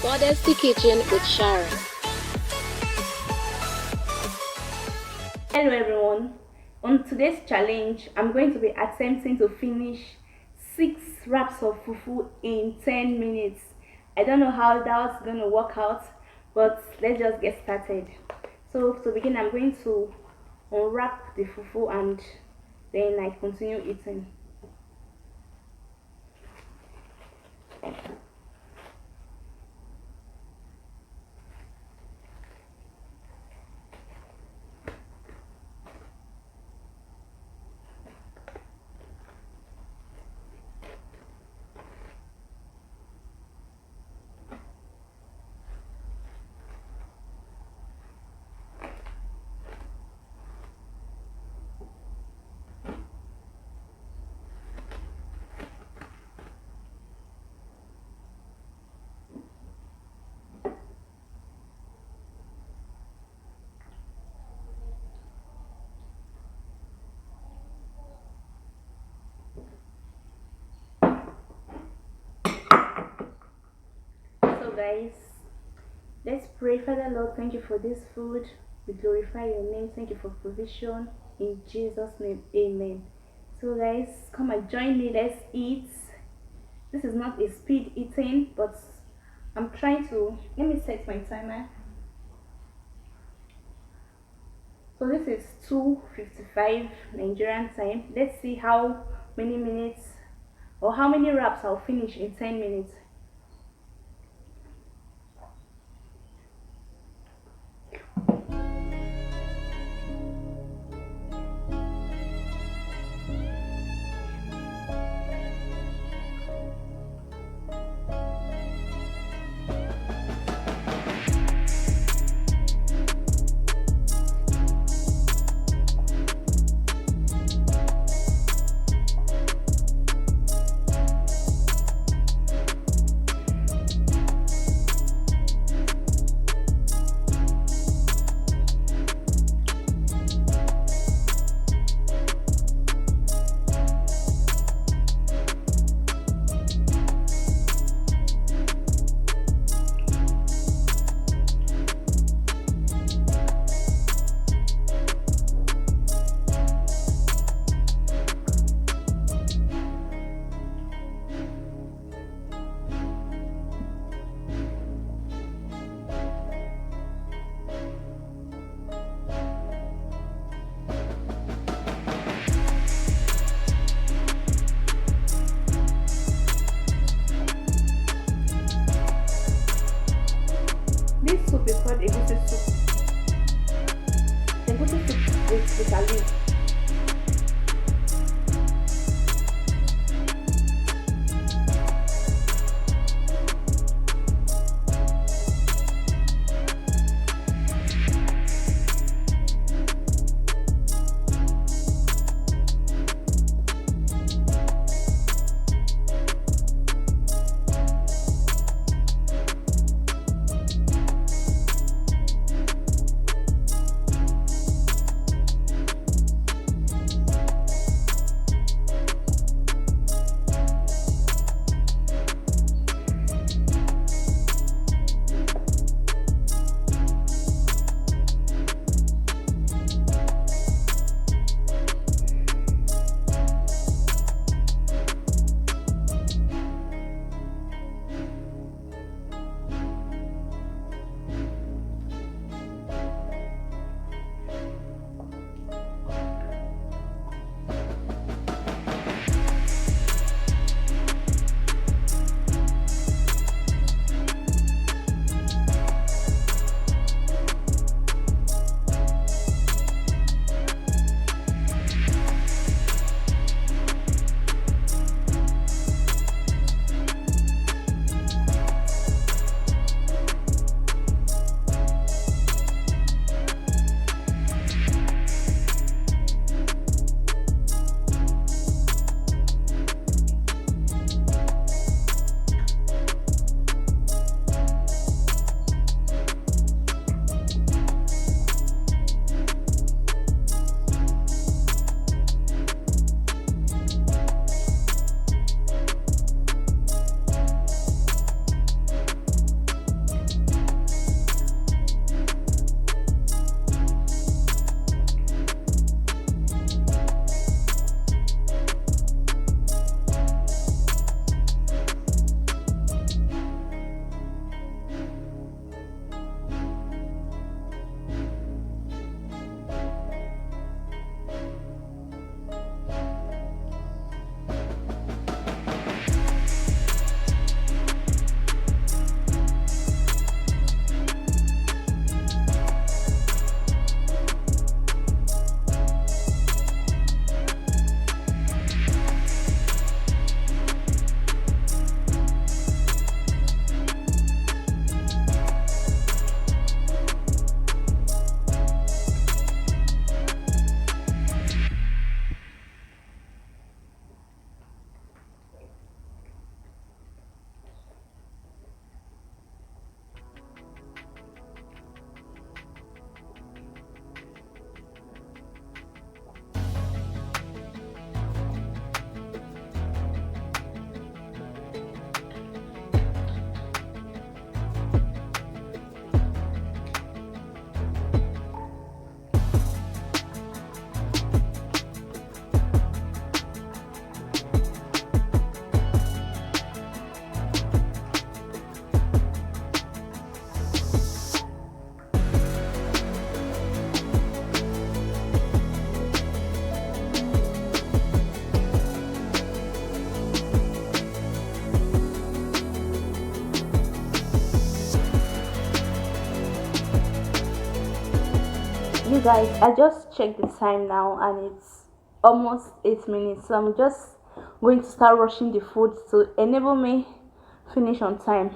Boldesty Kitchen with Sharon. Hello everyone. On today's challenge, I'm going to be attempting to finish 6 wraps of fufu in 10 minutes. I don't know how that's going to work out, but let's just get started. So to begin, I'm going to unwrap the fufu and then I continue eating. So guys, let's pray. Father Lord, thank you for this food. We glorify your name. Thank you for provision. In Jesus' name, amen. So guys, come and join me. Let's eat. This is not a speed eating, but I'm trying to, let me set my timer. So this is 2:55 Nigerian time. Let's see how many minutes or how many wraps I'll finish in 10 minutes. Right, I just checked the time now and it's almost 8 minutes. So I'm just going to start rushing the food to enable me finish on time.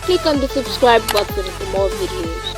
Click on the subscribe button for more videos.